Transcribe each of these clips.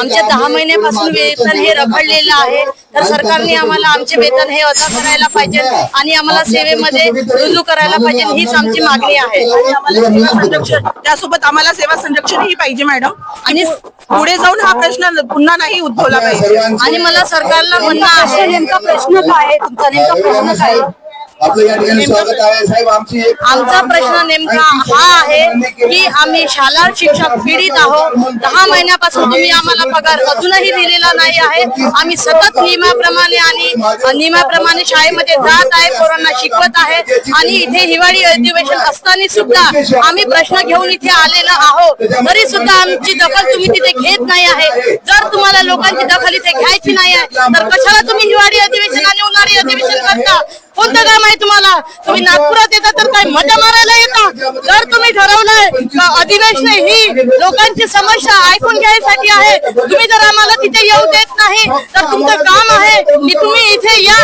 आमच्या 10 महिन्यापासून वेतन हे रखडलेलं आहे, तर सरकारने आम्हाला आमचे वेतन हे अदा करायला पाहिजे आणि आम्हाला सेवेमध्ये रुजू करायला पाहिजे, हीच आमची मागणी आहे. त्यासोबत आम्हाला सेवा संरक्षण ही पाहिजे मॅडम, आणि पुढे जाऊन हा प्रश्न पुन्हा नाही उद्भवला पाहिजे. आणि मला सरकारला म्हणणं आहे, नेमका प्रश्न काय आहे तुमचा? नेमका प्रश्न काय आहे? आमचा प्रश्न नेमका हा आहे की आम्ही शाळा शिक्षक पीडित आहोत. 10 महिन्यापासून तुम्ही आम्हाला पगार अजूनही दिलेला नाही आहे. आम्ही सतत नियमाप्रमाणे शाळेमध्ये जात आहे, पोरांना शिकवत आहे आणि इथे हिवाळी अधिवेशन असताना सुद्धा आम्ही प्रश्न घेऊन इथे आलेलो आहोत, तरी सुद्धा आमची दखल तुम्ही तिथे घेत नाही आहे. जर तुम्हाला लोकांची दखल इथे घ्यायची नाही आहे तर कशाला तुम्ही हिवाळी अधिवेशन आणि उन्हाळी अधिवेशन करता? कोणतं काम आहे तुम्हाला? तुम्ही नागपुरात येता तर काय मजा मारायला येता? जर तुम्ही ठरवलंय अधिवेशन ही लोकांची समस्या ऐकून घ्यायसाठी आहे, तुम्ही जर आम्हाला तिथे येऊ देत नाही तर तुमचं काम आहे की तुम्ही इथे या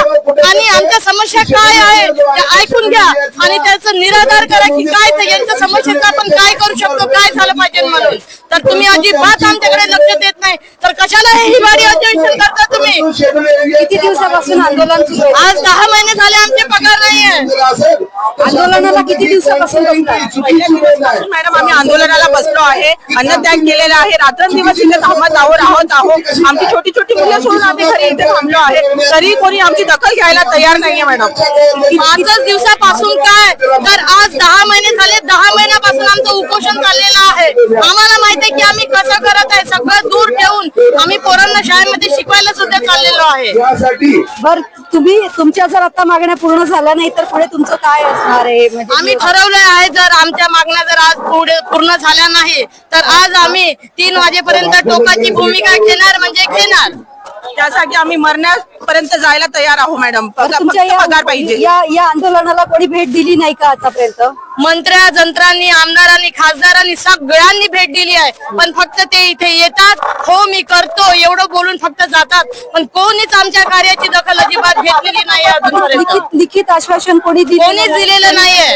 आणि आमच्या समस्या काय आहे ते ऐकून घ्या आणि त्याचं निराधार करा की काय ते यांच्या समस्येचं आपण काय करू शकतो, काय झालं पाहिजे म्हणून. तर तुम्ही अजिबात आमच्याकडे लक्ष देत नाही तर कशाला हे हिवाळी अधिवेशन करता तुम्ही? किती दिवसापासून आंदोलन सुरू आहे? आज 10 महिने झाले आमचे पगार नाहीये. आंदोलनाला किती दिवसापासून मॅडम आम्ही आंदोलनाला बसलो आहे, अन्नत्याग केलेला आहे, रात्रंदिवस इथे थांबत आहोत. आमची छोटी छोटी मुलं सोडून आम्ही घरी इथे थांबलो आहे, तरी कोणी आमची दखल घ्यायला तयार नाहीये मॅडम. 5 दिवसापासून काय तर आज 10 महिने झाले. 10 महिन्यापासून आमचं उपोषण चाललेलं आहे. आम्हाला माहिती आहे की आम्ही कसं करत आहे, सगळं दूर ठेवून आम्ही पोरांना शाळेमध्ये शिकवायला सुद्धा चाललेलो आहे. बर, तुम्ही तुमच्या जर आता मागण्या पूर्ण झाल्या नाही तर पुढे तुमचं काय असणार आहे? आम्ही ठरवलं आहे जर आमच्या मागण्या जर आज पुढे पूर्ण झाल्या नाही तर आज आम्ही 3 वाजेपर्यंत टोकाची भूमिका घेणार म्हणजे घेणार. त्यासाठी आम्ही मरण्यापर्यंत जायला तयार आहोत मॅडम. तुमच्या पगार पाहिजे. या आंदोलनाला कोणी भेट दिली नाही का आतापर्यंत? मंत्र्या जंत्रांनी, आमदारांनी, खासदारांनी सगळ्यांनी भेट दिली आहे, पण फक्त ते इथे येतात, हो मी करतो एवढं बोलून फक्त जातात, पण कोणीच आमच्या कार्याची दखल अजिबात घेतलेली नाही अजूनपर्यंत. लिखित आश्वासन कोणीच दिलेलं नाहीये.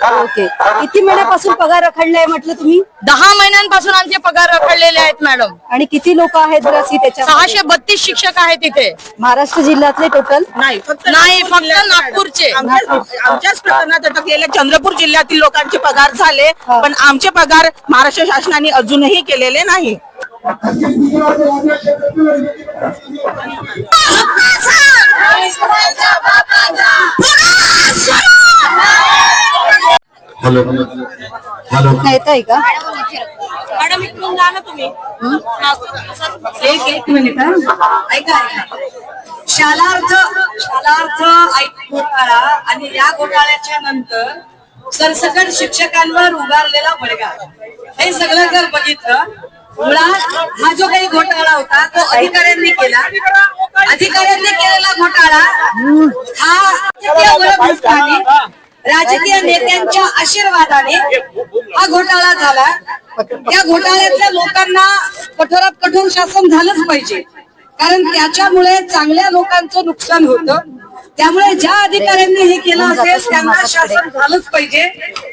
ओके, किती महिन्यापासून पगार रखडलाय म्हटलं तुम्ही? 10 महिन्यांपासून आमचे पगार रखडलेले आहेत मॅडम. आणि किती लोक आहेत त्याच्या? 632 शिक्षक आहेत तिथे. महाराष्ट्र जिल्ह्यातले टोटल? नाही, फक्त नागपूरचे. आमच्याच प्रकरणात अटकलेल्या चंद्रपूर जिल्ह्यातील लोकांचे पगार झाले, पण आमचे पगार महाराष्ट्र शासनाने अजूनही केलेले नाही. हॅलो येत आहे का मॅडम? इकडून जा ना तुम्ही. एक मिनिट ऐका. शालार्थ घोटाळा आणि या घोटाळ्याच्या नंतर सरसकट शिक्षकांवर उभारलेला बडगा, हे सगळं जर बघितलं, मुळात हा जो काही घोटाळा होता तो अधिकाऱ्यांनी केलेला घोटाळा हा राजकीय नेत्यांच्या आशीर्वादाने हा घोटाळा झाला. त्या घोटाळ्यातल्या लोकांना कठोरात कठोर शासन झालंच पाहिजे, कारण त्याच्यामुळे चांगल्या लोकांचं नुकसान होतं. त्यामुळे ज्या अधिकाऱ्यांनी हे केलं असेल त्यांना शासन झालंच पाहिजे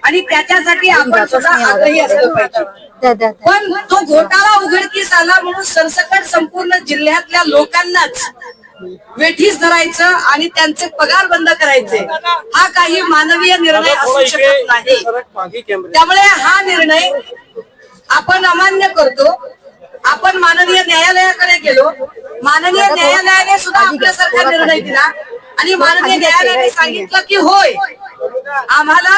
आणि त्याच्यासाठी आपण सुद्धा आग्रही असलं पाहिजे. पण तो घोटाळा उघडकीस आला म्हणून सरसकट संपूर्ण जिल्ह्यातल्या लोकांनाच वेठीस धरायचं आणि त्यांचे पगार बंद करायचे, हा काही मानवीय निर्णय असू शकत नाही. त्यामुळे हा निर्णय आपण अमान्य करतो. आपण माननीय न्यायालयाकडे गेलो, माननीय न्यायालयाने सुद्धा आपल्यासारखा निर्णय दिला आणि माननीय न्यायालयाने सांगितलं की होय, आम्हाला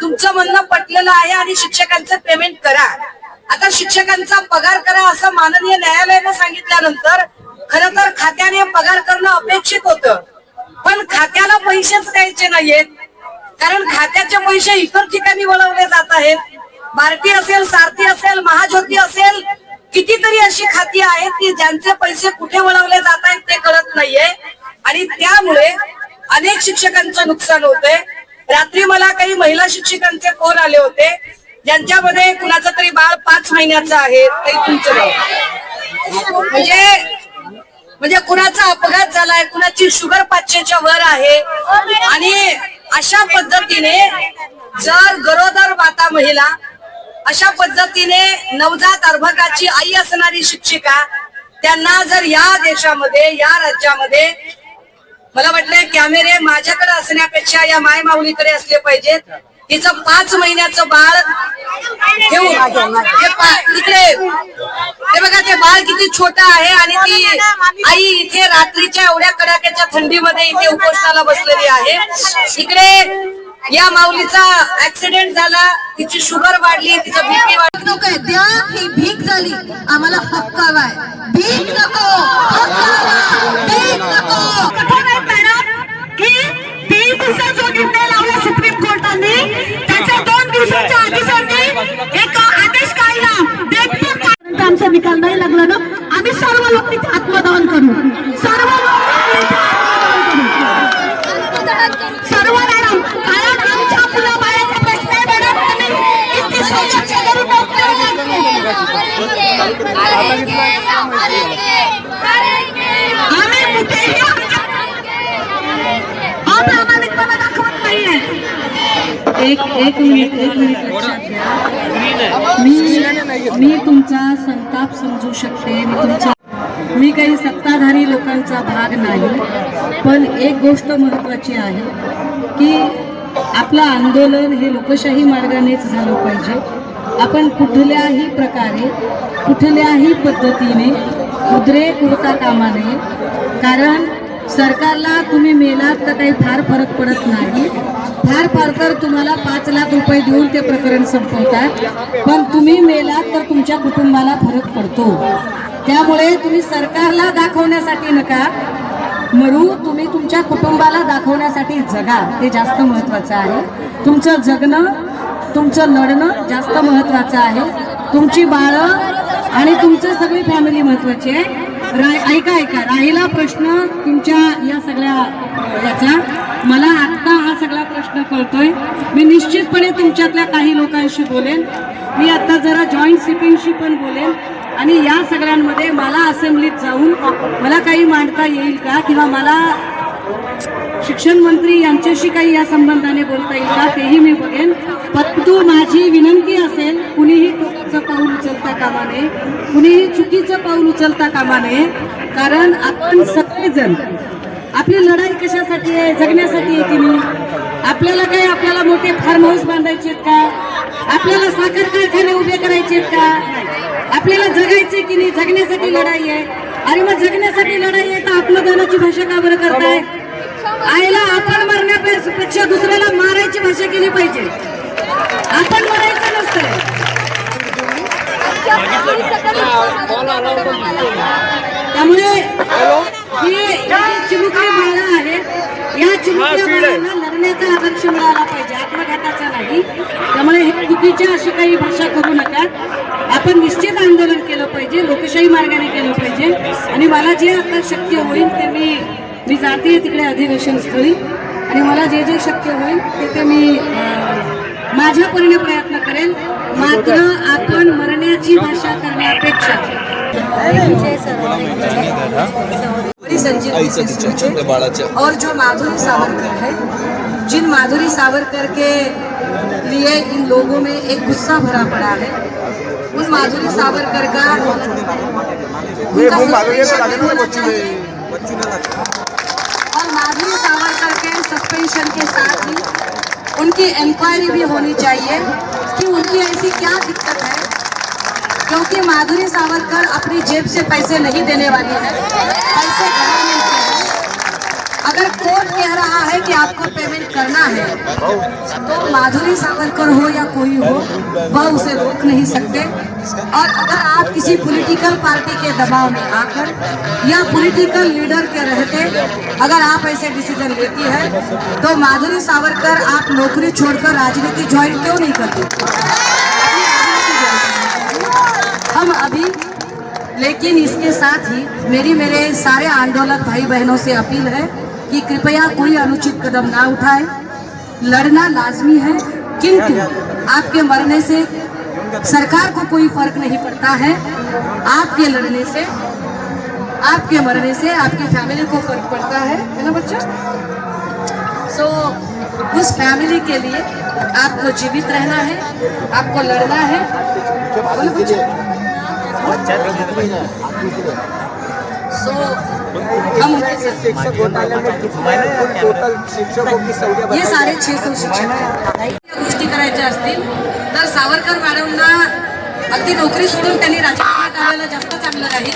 तुमचं म्हणणं पटलेलं आहे आणि शिक्षकांचं पेमेंट करा. आता शिक्षकांचा पगार करा असं माननीय न्यायालयाने सांगितल्यानंतर खर तर खात्याने पगार करणं अपेक्षित होतं, पण खात्याला पैसेच द्यायचे नाहीयेत, कारण खात्याचे पैसे इतर ठिकाणी वळवले जात आहेत. भारती असेल, सारथी असेल, महाज्योती असेल, कितीतरी अशी खाती आहेत की ज्यांचे पैसे कुठे वळवले जात आहेत ते कळत नाहीये आणि त्यामुळे अनेक शिक्षकांचं नुकसान होतंय. रात्री मला काही महिला शिक्षकांचे फोन आले होते, ज्यांच्यामध्ये कुणाचं तरी बाळ 5 महिन्याचं आहे, म्हणजे कुणाचा अपघात झालाय, कुणाची शुगर 500च्या वर आहे. आणि अशा पद्धतीने जर गरोदर माता महिला अशा पद्धतीने नवजात अर्भकाची आई असणारी शिक्षिका त्यांना जर या देशामध्ये या राज्यामध्ये मला वाटलंय कॅमेरे माझ्याकडे असण्यापेक्षा या माय माऊलीकडे असले पाहिजेत. तिचं 5 महिन्याचं बाळ ठेवून इकडे हे बघा ते बाळ किती छोटं आहे आणि ती आई इथे रात्रीच्या एवढ्या कडाक्याच्या थंडीमध्ये इथे उपोषणाला बसलेली आहे. इकडे या माऊलीचा ऍक्सिडेंट झाला, तिची शुगर वाढली, तिचं बीपी वाढली. नकोय द्या ही भीक झाली, आम्हाला हक्क हवाय. भीक नको, हक्क हवा. भीक नको. कठोर आहे मॅडम की 3 दिवसात जो निर्णय लावला सुप्रीम कोर्टाने त्याच्या 2 दिवसाच्या आधी त्यांनी एक आदेश काढला. आमचा निकाल नाही लागला ना, आम्ही सर्व लोक तिथे आत्मदहन करू. सर्व मॅडम, कारण आमच्या मुलाबाळाचा प्रश्न आहे मॅडम. आम्ही इतकी संघर्ष करून आम्ही कुठेही अप्रामाणिकपणा दाखवत नाहीये. एक मिनिट लक्षात घ्या. मी तुमचा संताप समजू शकते. मी काही सत्ताधारी लोकांचा भाग नाही, पण एक गोष्ट महत्त्वाची आहे की आपलं आंदोलन हे लोकशाही मार्गानेच झालं पाहिजे. आपण कुठल्याही प्रकारे कुठल्याही पद्धतीने उद्रेक होता कामा नये. कारण सरकारला तुम्ही मेलात तर काही फार फरक पडत नाही. फार तर तुम्हाला 5 लाख रुपये देऊन ते प्रकरण संपवतात, पण तुम्ही मेलात तर तुमच्या कुटुंबाला फरक पडतो. त्यामुळे तुम्ही सरकारला दाखवण्यासाठी नका मरू, तुम्ही तुमच्या कुटुंबाला दाखवण्यासाठी जगा. ते जास्त महत्त्वाचं आहे. तुमचं जगणं, तुमचं लढणं जास्त महत्त्वाचं आहे. तुमची बाळं आणि तुमचं सगळी फॅमिली महत्त्वाची आहे. ऐका राहिला प्रश्न तुमच्या या सगळ्या याचा, मला आत्ता हा सगळा प्रश्न कळतोय. मी निश्चितपणे तुमच्यातल्या काही लोकांशी बोलेन. मी आता जरा जॉईंट सीपींशी पण बोलेन आणि या सगळ्यांमध्ये मला असेंब्लीत जाऊन मला काही मांडता येईल का, किंवा मला शिक्षण मंत्री यांच्याशी काही या संबंधाने बोलता येईल का, तेही मी बघेन. परंतु माझी विनंती असेल, कुणीही टोकाचं पाऊल उचलता कामा नये, कुणीही चुकीचं पाऊल उचलता कामा नये. कारण आपण सगळेजण, आपली लढाई कशासाठी आहे? जगण्यासाठी आहे की नाही? आपल्याला मोठे फार्म हाऊस बांधायचे आहेत का? आपल्याला साखर कारखाने उभे करायचे आहेत का? आपल्याला जगायचे की नाही? जगण्यासाठी लढाई आहे. अरे मग जगण्यासाठी लढाई आहे तर आत्मदानाची भाषा का बरं करताय? आईला आपण मरण्यापेक्षा दुसऱ्याला मारायची भाषा केली पाहिजे. आपण मरायचं नसतंय. त्यामुळे ही चिमुकली बाळं आहेत, या चिमुकल्या बाळांना लढण्याचा आदर्श मिळाला पाहिजे, आत्मघाताचा नाही. त्यामुळे हे चुकीच्या अशी काही भाषा करू नका. आपण निश्चित आंदोलन केलं पाहिजे, लोकशाही मार्गाने केलं पाहिजे. आणि मला जे आता शक्य होईल ते मी जाते तिकडे अधिवेशन स्थळी, आणि मला जे शक्य होईल ते मी माझ्या परीने प्रयत्न करेल. मात्र आपण मरण्याची भाषा करण्यापेक्षा और जो माधुरी सावरकर है, जिन माधुरी सावरकर के लिए इन लोगों में एक गुस्सा भरा पड़ा है, उन माधुरी सावरकर का और माधुरी सावरकर के सस्पेंशन के साथ ही उनकी इंक्वायरी भी होनी चाहिए कि उनकी ऐसी क्या दिक्कत है, क्योंकि माधुरी सावरकर अपनी जेब से पैसे नहीं देने वाली है, पैसे घर मिलते हैं। अगर कोर्ट कह रहा है कि आपको पेमेंट करना है तो माधुरी सावरकर हो या कोई हो, वह उसे रोक नहीं सकते। और अगर आप किसी पॉलिटिकल पार्टी के दबाव में आकर या पॉलिटिकल लीडर के रहते अगर आप ऐसे डिसीजन लेती है तो माधुरी सावरकर आप नौकरी छोड़कर राजनीति ज्वाइन क्यों नहीं करती? हम अभी, लेकिन इसके साथ ही मेरे सारे आंदोलक भाई बहनों से अपील है कि कृपया कोई अनुचित कदम ना उठाए। लड़ना लाजमी है, किंतु आपके मरने से सरकार को कोई फर्क नहीं पड़ता है। आपके लड़ने से, आपके मरने से आपकी फैमिली को फर्क पड़ता है ना बच्चा? सो उस फैमिली के लिए आपको जीवित रहना है, आपको लड़ना है। बोलो बच्चा। सो हम शिक्षक घोटाले में कितने टोटल शिक्षकों की संख्या ये सारे 600 शिक्षक हैं। गोष्टी करायच्या असतील तर सावरकर मॅडमना अगदी नोकरी सोडून त्यांनी राजकारणात आलेलं जास्त चांगलं राहील।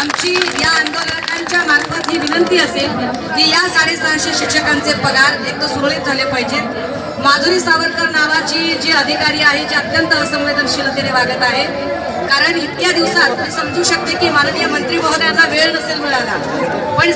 आमची या आंदोलकांच्या मार्फत ही विनंती असेल की या 650 शिक्षकांचे पगार एक तर सुरळीत झाले पाहिजेत। माधुरी सावरकर नावाची जी अधिकारी आहे जी अत्यंत असंवेदनशीलतेने वागत आहे, कारण इतक्या दिवसात मी समजू शकते की माननीय मंत्री महोदयांना वेळ नसेल मिळाला, पण